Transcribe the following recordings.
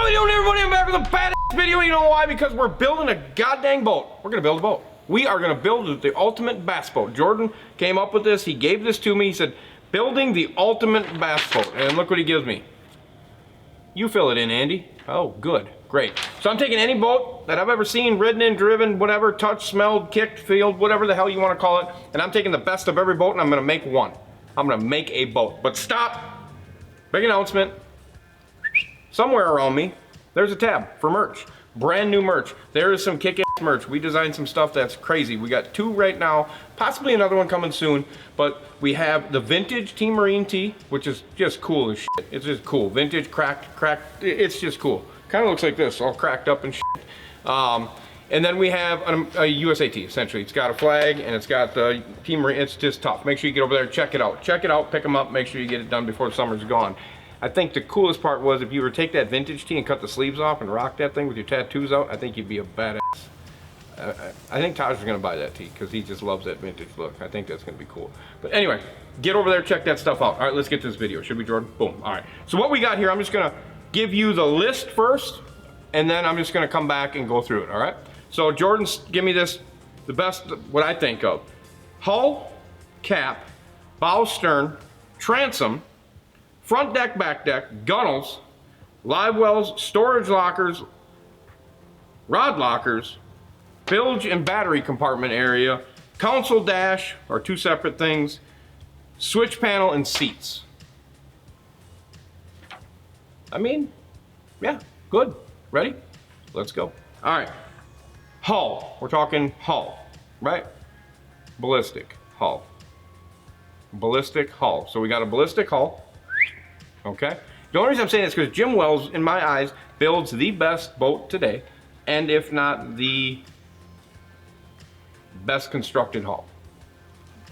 we doing, everybody? I'm back with a badass video. You know why? Because we're building a goddamn boat. We're gonna build a boat. We are gonna build the ultimate bass boat. Jordan came up with this. He gave this to me. He said, building the ultimate bass boat. And look what he gives me. You fill it in, Andy. Oh, good, great. So I'm taking any boat that I've ever seen, ridden in, driven, whatever, touched, smelled, kicked, filled, whatever the hell you want to call it, and I'm taking the best of every boat and I'm gonna make one. I'm gonna make a boat. But stop, big announcement. Somewhere around me, there's a tab for merch. Brand new merch. There is some kick-ass merch. We designed some stuff that's crazy. We got 2 right now, possibly another one coming soon, but we have the vintage Team Marine tee, which is just cool as shit. It's just cool. Vintage, cracked, it's just cool. Kind of looks like this, all cracked up and shit. And then we have a USA tee, essentially. It's got a flag and it's got the Team Marine. It's just tough. Make sure you get over there, check it out. Check it out, pick them up, make sure you get it done before summer's gone. I think the coolest part was if you were to take that vintage tee and cut the sleeves off and rock that thing with your tattoos out, I think you'd be a badass. I think Taj is going to buy that tee because he just loves that vintage look. I think that's going to be cool. But anyway, get over there, check that stuff out. All right, let's get to this video. Should we, Jordan? Boom. All right. So what we got here, I'm just going to give you the list first, and then I'm just going to come back and go through it, all right? So Jordan's give me this, the best, what I think of. Hull, cap, bow stern, transom, front deck, back deck, gunnels, live wells, storage lockers, rod lockers, bilge and battery compartment area, console dash, or 2 separate things, switch panel, and seats. I mean, yeah, good. Ready? Let's go. All right. Hull. We're talking hull, right? Ballistic hull. Ballistic hull. So we got a ballistic hull. Okay. The only reason I'm saying this is because Jim Wells, in my eyes, builds the best boat today, and if not the best constructed hull.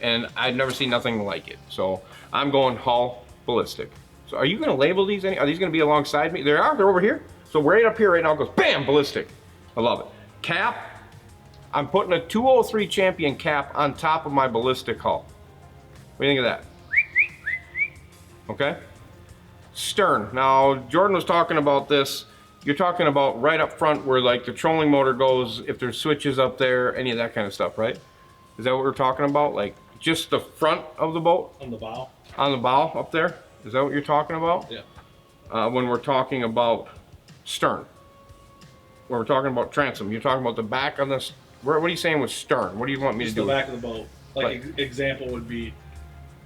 And I've never seen nothing like it. So I'm going hull ballistic. So are you going to label these? Are these going to be alongside me? They are. They're over here. So right up here right now it goes bam, ballistic. I love it. Cap. I'm putting a 203 Champion cap on top of my ballistic hull. What do you think of that? Okay. Stern. Now, Jordan was talking about this. You're talking about right up front where like the trolling motor goes, if there's switches up there, any of that kind of stuff, right? Is that what we're talking about? Like just the front of the boat? On the bow. On the bow up there? Is that what you're talking about? Yeah. When we're talking about stern. When we're talking about transom, you're talking about the back on this. What are you saying with stern? What do you want me Just to do? the back of the boat. Like example would be,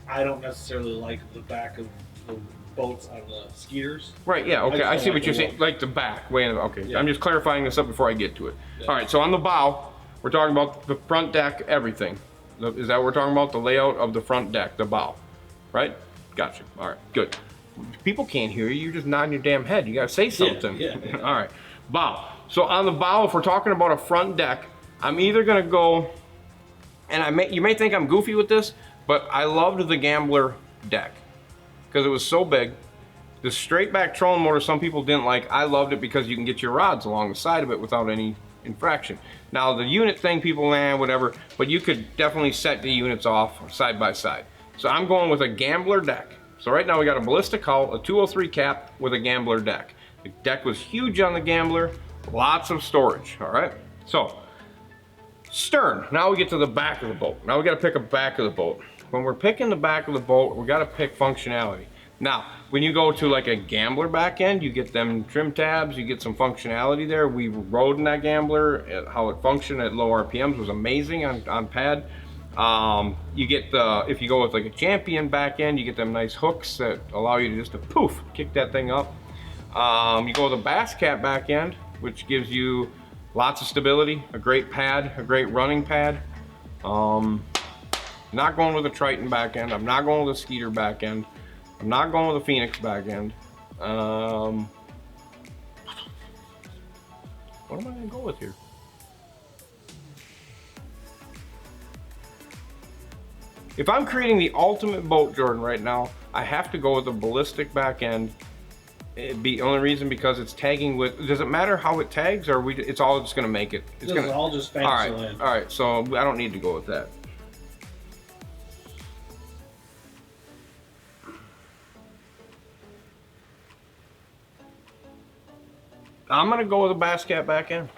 I don't necessarily like the back of the boats on the skeeters. Right, yeah, okay, I see what you're saying, look. like the back, way in the, okay. Yeah. I'm just clarifying this up before I get to it. Yeah. All right, so on the bow, we're talking about the front deck, everything. Is that what we're talking about? The layout of the front deck, the bow, right? Gotcha, all right, good. People can't hear you, you're just nodding your damn head. You gotta say something. Yeah. All right, bow. So on the bow, if we're talking about a front deck, I'm either gonna go, and you may think I'm goofy with this, but I loved the Gambler deck because it was so big. The straight back trolling motor, some people didn't like. I loved it because you can get your rods along the side of it without any infraction. Now the unit thing, people, whatever, but you could definitely set the units off side by side. So I'm going with a Gambler deck. So right now we got a ballistic hull, a 203 cap with a Gambler deck. The deck was huge on the Gambler, lots of storage, all right? So, stern, now we get to the back of the boat. Now we gotta pick a back of the boat. When we're picking the back of the boat, we gotta pick functionality. Now, when you go to like a Gambler back end, you get them trim tabs, you get some functionality there. We rode in that Gambler, how it functioned at low RPMs was amazing on pad. You get the, if you go with like a Champion back end, you get them nice hooks that allow you to just to poof, kick that thing up. You go with a Bass Cat back end, which gives you lots of stability, a great pad, a great running pad. Not going with a Triton back end. I'm not going with a Skeeter back end. I'm not going with a Phoenix back end. What am I gonna go with here? If I'm creating the ultimate boat, Jordan, right now, I have to go with a ballistic back end. It'd be the only reason because it's tagging with, does it matter how it tags, or it's all just gonna make it? It's This gonna is all just fancy land. all right, so I don't need to go with that. I'm gonna go with a basket back end.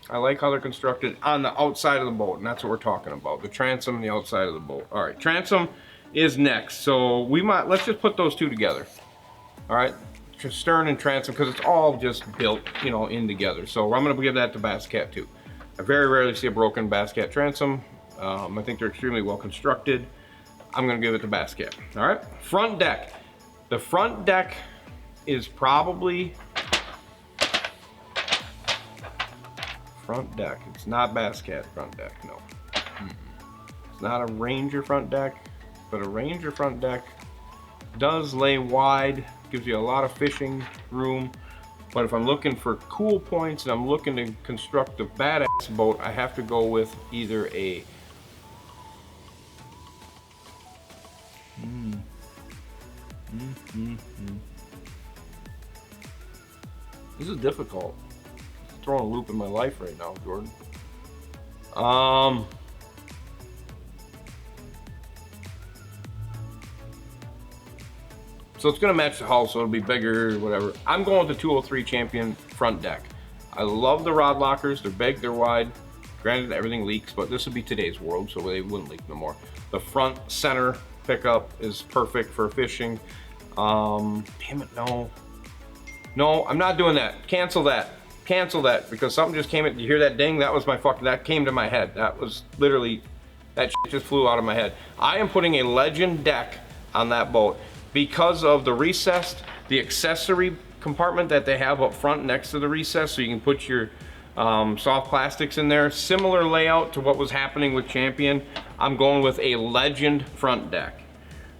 I like how they're constructed on the outside of the boat, and that's what we're talking about. The transom and the outside of the boat. All right, transom is next. So let's just put those two together. All right, stern and transom, because it's all just built, you know, in together. So I'm gonna give that to Bascat too. I very rarely see a broken Bascat transom. I think they're extremely well constructed. I'm gonna give it to Bascat. All right, front deck. The front deck is probably front deck. It's not Bascat front deck, no. It's not a Ranger front deck, but a Ranger front deck does lay wide, gives you a lot of fishing room. But if I'm looking for cool points and I'm looking to construct a badass boat, I have to go with either a This is difficult. I'm throwing a loop in my life right now, Jordan. So it's gonna match the hull, so it'll be bigger, whatever. I'm going with the 203 Champion front deck. I love the rod lockers. They're big, they're wide. Granted, everything leaks, but this would be today's world, so they wouldn't leak no more. The front center pickup is perfect for fishing. Damn it, no. No, I'm not doing that. Cancel that. Cancel that, because something just came in. You hear that ding? That was that came to my head. That was literally, that shit just flew out of my head. I am putting a Legend deck on that boat because of the recessed, the accessory compartment that they have up front next to the recess, so you can put your soft plastics in there. Similar layout to what was happening with Champion. I'm going with a Legend front deck.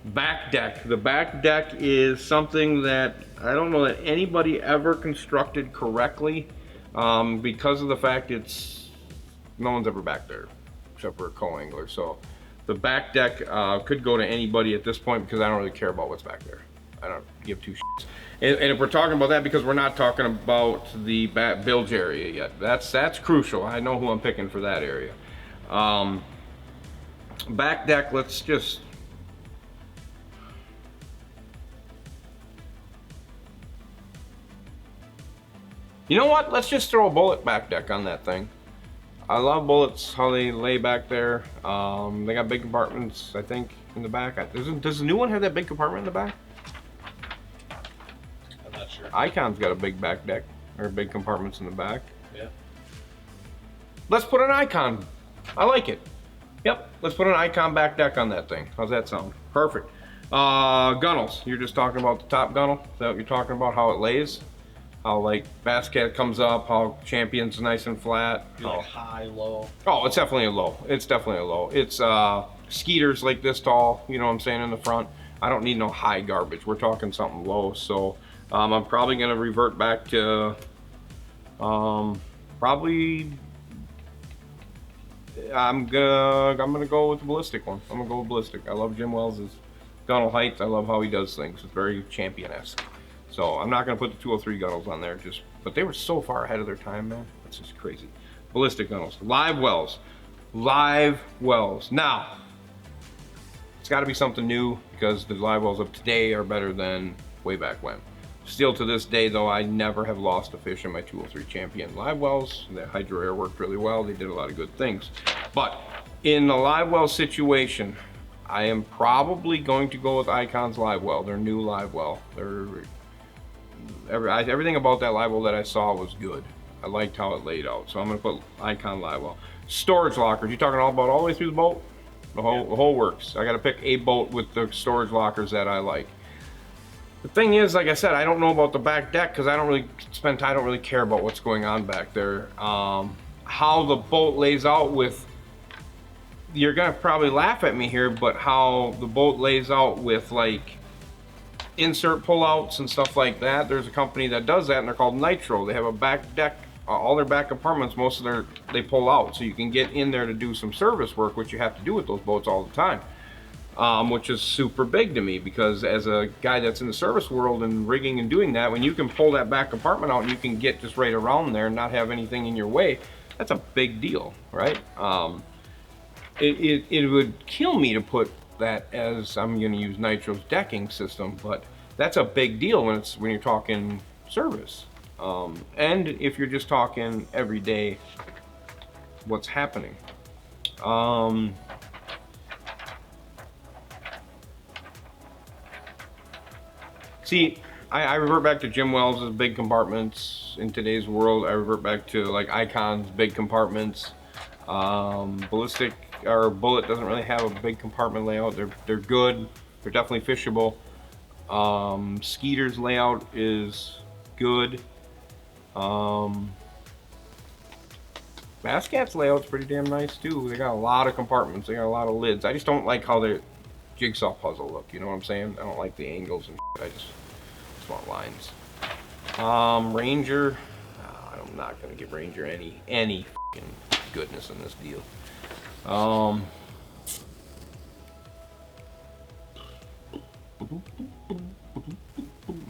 Back deck. The back deck is something that I don't know that anybody ever constructed correctly, because of the fact no one's ever back there except for a co-angler. So the back deck could go to anybody at this point, because I don't really care about what's back there. I don't give two shits. And if we're talking about that, because we're not talking about the bilge area yet, that's crucial. I know who I'm picking for that area. Back deck, let's just. You know what? Let's just throw a bullet back deck on that thing. I love bullets, how they lay back there. They got big compartments, I think, in the back. Does the new one have that big compartment in the back? I'm not sure. Icon's got a big back deck, or big compartments in the back. Yeah. Let's put an Icon. I like it. Yep, let's put an Icon back deck on that thing. How's that sound? Perfect. Gunnels. You're just talking about the top gunnel? Is that what you're talking about, how it lays? How like Bascat comes up, how Champion's nice and flat. Like high, low. Oh, it's definitely a low. It's definitely a low. It's Skeeter's like this tall, you know what I'm saying, in the front. I don't need no high garbage. We're talking something low. So I'm probably gonna revert back to probably I'm gonna go with the ballistic one. I'm gonna go with ballistic. I love Jim Wells's gunnel height. I love how he does things. It's very Champion-esque. So I'm not gonna put the 203 gunnels on there, but they were so far ahead of their time, man. That's just crazy. Ballistic gunnels, live wells, live wells. Now, it's gotta be something new, because the live wells of today are better than way back when. Still to this day though, I never have lost a fish in my 203 Champion live wells. The Hydro Air worked really well. They did a lot of good things. But in the live well situation, I am probably going to go with Icon's live well, their new live well. Everything about that live well that I saw was good. I liked how it laid out, so I'm gonna put Icon live well. Storage lockers. You talking all the way through the boat? The whole works. I gotta pick a boat with the storage lockers that I like. The thing is, like I said, I don't know about the back deck, because I don't really care about what's going on back there. How the boat lays out with, you're gonna probably laugh at me here, but how the boat lays out with like insert pullouts and stuff like that. There's a company that does that, and they're called Nitro. They have a back deck. All their back compartments, they pull out, so you can get in there to do some service work, which you have to do with those boats all the time. Which is super big to me, because as a guy that's in the service world and rigging and doing that, when you can pull that back compartment out and you can get just right around there and not have anything in your way, that's a big deal, right? It would kill me to put that as, I'm going to use Nitro's decking system, but that's a big deal when you're talking service. And if you're just talking every day, what's happening. See, I revert back to Jim Wells' big compartments in today's world. I revert back to like Icon's big compartments. Ballistic or Bullet doesn't really have a big compartment layout. They're good. They're definitely fishable. Skeeter's layout is good. Basscat's layout's pretty damn nice too. They got a lot of compartments. They got a lot of lids. I just don't like how their jigsaw puzzle look. You know what I'm saying? I don't like the angles and shit. I just want lines. Ranger. I'm not gonna give Ranger any fucking goodness in this deal.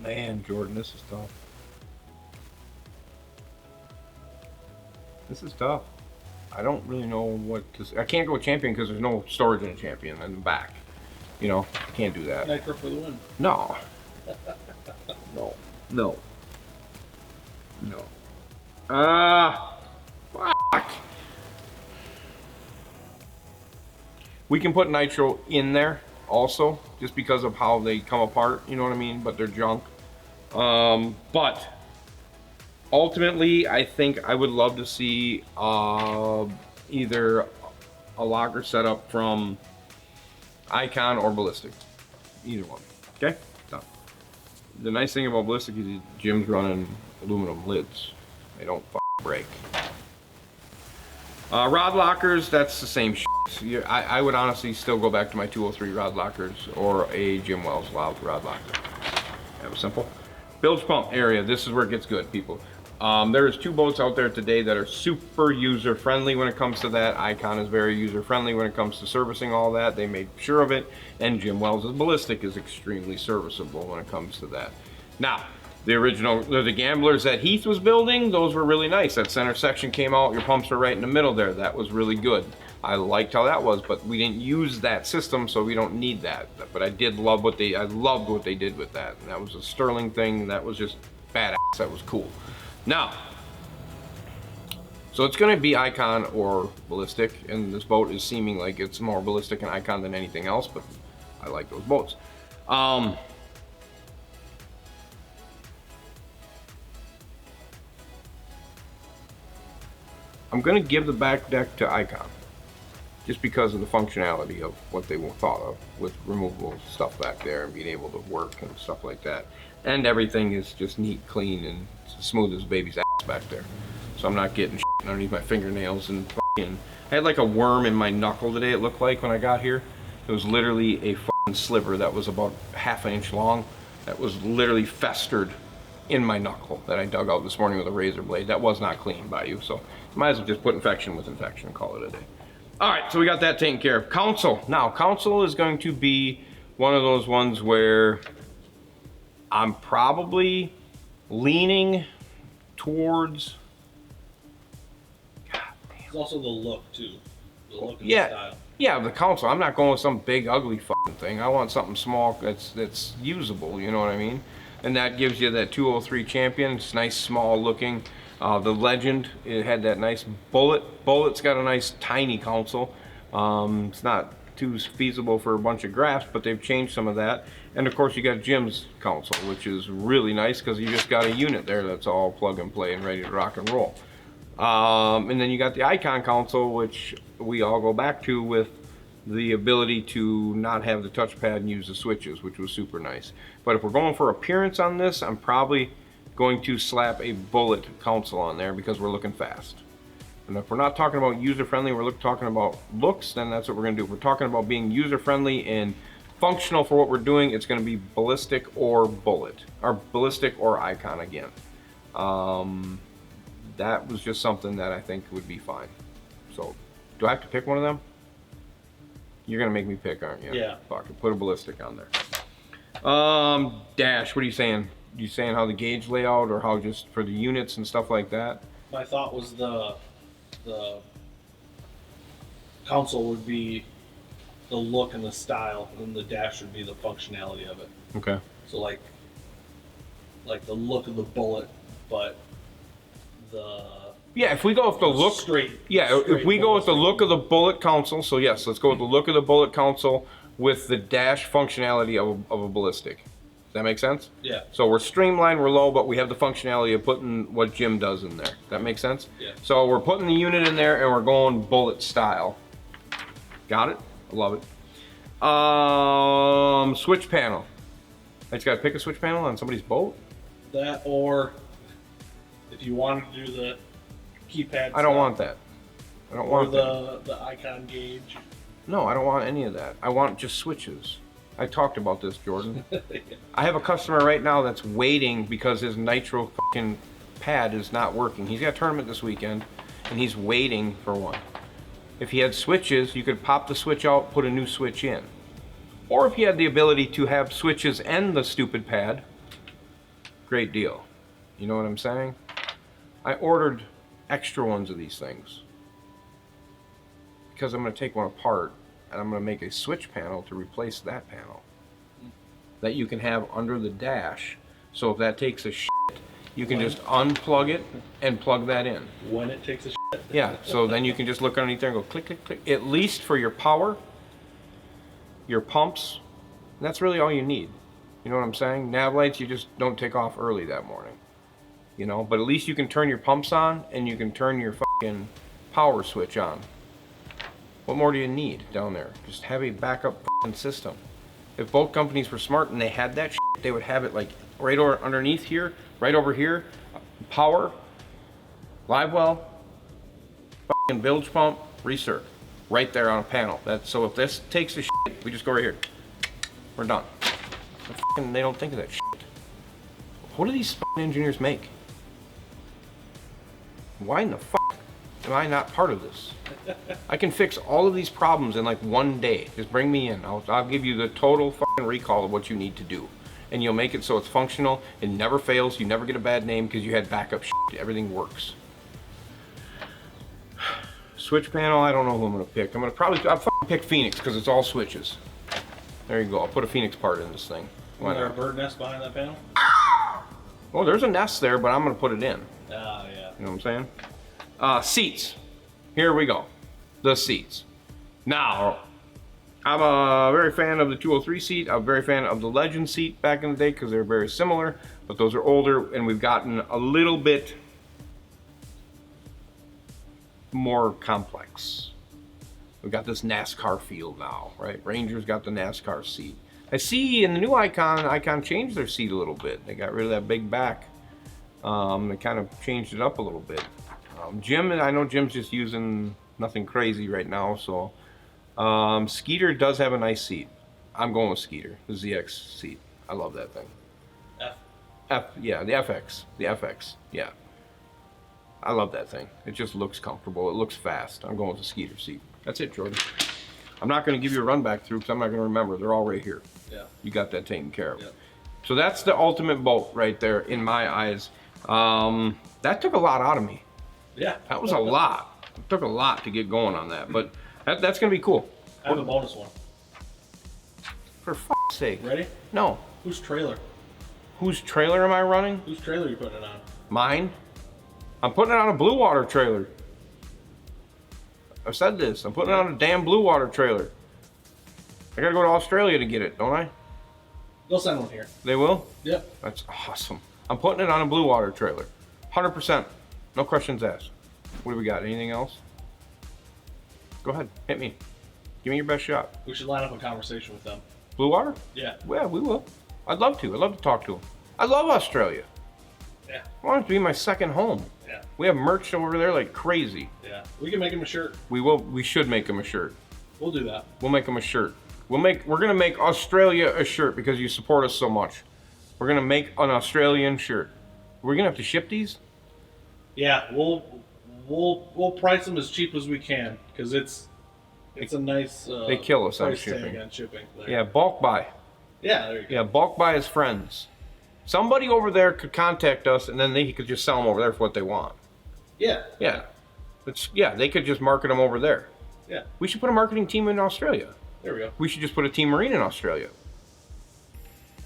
Man, Jordan, this is tough. This is tough. I don't really know what to. I can't go Champion because there's no storage in a Champion in the back. You know, I can't do that. Nitro for the win. No. No. Fuck. We can put Nitro in there also, just because of how they come apart. You know what I mean? But they're junk. But ultimately, I think I would love to see either a locker setup from Icon or Ballistic. Either one. Okay? Done. The nice thing about Ballistic is Jim's running aluminum lids. They don't break. Rod lockers, that's the same shit. I would honestly still go back to my 203 rod lockers or a Jim Wells rod locker. That was simple. Bilge pump area, this is where it gets good, people. There's two boats out there today that are super user friendly when it comes to that. Icon is very user friendly when it comes to servicing all that. They made sure of it. And Jim Wells' Ballistic is extremely serviceable when it comes to that. Now, the Gamblers that Heath was building, those were really nice. That center section came out, your pumps were right in the middle there. That was really good. I liked how that was, but we didn't use that system, so we don't need that. But I did love I loved what they did with that. And that was a Sterling thing. That was just badass. That was cool. Now, so it's going to be Icon or Ballistic, and this boat is seeming like it's more Ballistic and Icon than anything else, but I like those boats. I'm going to give the back deck to Icon, just because of the functionality of what they thought of with removable stuff back there and being able to work and stuff like that. And everything is just neat, clean, and smooth as a baby's ass back there. So I'm not getting shit underneath my fingernails and fucking. I had like a worm in my knuckle today, it looked like, when I got here. It was literally a fucking sliver that was about ½ an inch long. That was literally festered in my knuckle that I dug out this morning with a razor blade. That was not clean by you, so you might as well just put infection with infection and call it a day. All right, so we got that taken care of. Council. Now, Council is going to be one of those ones where I'm probably leaning towards. God damn. It's also the look too. The look and Yeah, the style. yeah. The Council. I'm not going with some big ugly fucking thing. I want something small that's usable. You know what I mean? And that gives you that 203 Champion. It's nice, small looking. The Legend, it had that nice Bullet. Bullet's got a nice tiny Council. It's not too feasible for a bunch of graphs, but they've changed some of that. And of course you got Jim's Council, which is really nice because you just got a unit there that's all plug and play and ready to rock and roll. And then you got the Icon Council, which we all go back to with the ability to not have the touchpad and use the switches, which was super nice. But if we're going for appearance on this, I'm probably going to slap a Bullet Council on there because we're looking fast. And if we're not talking about user-friendly, we're talking about looks, then that's what we're going to do. If we're talking about being user-friendly and functional for what we're doing, it's going to be Ballistic or Bullet, or Ballistic or Icon again. That was just something that I think would be fine. So, do I have to pick one of them? You're going to make me pick, aren't you? Yeah. Fuck it, put a Ballistic on there. Dash, what are you saying? You saying how the gauge layout or how just for the units and stuff like that? My thought was the console would be the look and the style, and the dash would be the functionality of it. Okay. So like the look of the Bullet but the Yeah, if we go with the look, straight. yeah, if straight we go with the ballistic. look of the bullet console, so yes, let's go with the look of the bullet console with the dash functionality of a ballistic. Does that make sense? Yeah. So we're streamlined, we're low, but we have the functionality of putting what Jim does in there. That makes sense? Yeah. So we're putting the unit in there and we're going bullet style. Got it? I love it. Switch panel. I just gotta pick a switch panel on somebody's boat? That, or if you wanted to do the keypad. I don't stuff, want that. I don't Or want that. the icon gauge. No, I don't want any of that. I want just switches. I talked about this, Jordan. I have a customer right now that's waiting because his nitro fucking pad is not working. He's got a tournament this weekend and he's waiting for one. If he had switches, you could pop the switch out, put a new switch in. Or if you had the ability to have switches and the stupid pad, great deal. You know what I'm saying? I ordered extra ones of these things because I'm going to take one apart and I'm going to make a switch panel to replace that panel that you can have under the dash. So if that takes a shit, you can just unplug it and plug that in. When it takes a shit. Yeah, so then you can just look underneath there and go click, click, click. At least for your power, your pumps, and that's really all you need. You know what I'm saying? Nav lights, you just don't take off early that morning. You know, but at least you can turn your pumps on and you can turn your fucking power switch on. What more do you need down there? Just have a backup fucking system. If both companies were smart and they had that shit, they would have it like right over underneath here, right over here. Power, live well, fucking bilge pump, recirc, right there on a panel. That's so if this takes the shit, we just go right here. We're done. They don't think of that shit. What do these fucking engineers make? Why in the fuck am I not part of this? I can fix all of these problems in like one day. Just bring me in. I'll give you the total fucking recall of what you need to do. And you'll make it so it's functional. It never fails. You never get a bad name because you had backup shit. Everything works. Switch panel, I don't know who I'm going to pick. I'll fucking pick Phoenix because it's all switches. There you go. I'll put a Phoenix part in this thing. Why Is there a not? bird nest behind that panel? Oh, there's a nest there, but I'm going to put it in. Ah, yeah. You know what I'm saying? Seats. Here we go. The seats. Now, I'm a very fan of the 203 seat. I'm a very fan of the Legend seat back in the day because they're very similar, but those are older and we've gotten a little bit more complex. We've got this NASCAR feel now, right? Ranger's got the NASCAR seat. I see in the new Icon changed their seat a little bit. They got rid of that big back. They kind of changed it up a little bit. Jim, I know Jim's just using nothing crazy right now, so Skeeter does have a nice seat. I'm going with Skeeter, the ZX seat. I love that thing. Yeah, the FX, yeah. I love that thing. It just looks comfortable. It looks fast. I'm going with the Skeeter seat. That's it, Jordan. I'm not going to give you a run back through because I'm not going to remember. They're all right here. Yeah. You got that taken care of. Yeah. So that's the ultimate boat right there in my eyes. That took a lot out of me. Yeah. That was a lot. It took a lot to get going on that, but that's going to be cool. I have a bonus one. For fuck's sake. Ready? No. Whose trailer? Whose trailer am I running? Whose trailer are you putting it on? Mine. I'm putting it on a Blue Water trailer. I've said this. I'm putting it on a damn Blue Water trailer. I gotta go to Australia to get it, don't I? They'll send one here. They will? Yep. That's awesome. I'm putting it on a Blue Water trailer. 100%. No questions asked. What do we got? Anything else? Go ahead. Hit me. Give me your best shot. We should line up a conversation with them. Blue Water? Yeah. Yeah, we will. I'd love to. I'd love to talk to them. I love Australia. Yeah. I want it to be my second home. Yeah. We have merch over there like crazy. Yeah. We can make him a shirt. We will. We should make them a shirt. We'll do that. We'll make them a shirt. We're gonna make Australia a shirt because you support us so much. We're gonna make an Australian shirt. We're gonna have to ship these. Yeah. We'll price them as cheap as we can because it's a nice. They kill us on price tag shipping. on shipping. There. Yeah, bulk buy. Yeah. There you go. Yeah, bulk buy is friends. Somebody over there could contact us, and then they could just sell them over there for what they want. Yeah. Yeah, they could just market them over there. Yeah. We should put a marketing team in Australia. There we go. We should just put a Team Marine in We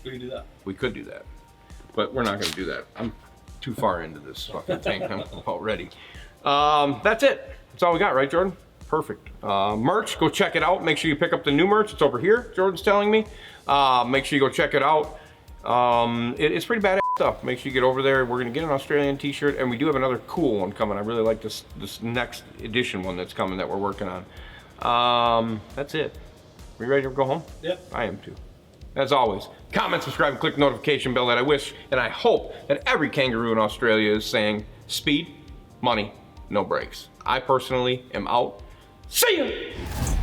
We can do that. We could do that, but we're not going to do that. I'm too far into this fucking thing. I'm about ready. That's it. That's all we got, right, Jordan? Perfect. Merch, go check it out. Make sure you pick up the new merch. It's over here, Jordan's telling me. Make sure you go check it out. It's pretty badass stuff. Make sure you get over there. We're gonna get an Australian t-shirt, and we do have another cool one coming. I really like this next edition one that's coming that we're working on. That's it. Are you ready to go home? Yep. I am too. As always, comment, subscribe, and click the notification bell that I wish and I hope that every kangaroo in Australia is saying speed, money, no brakes. I personally am out. See ya!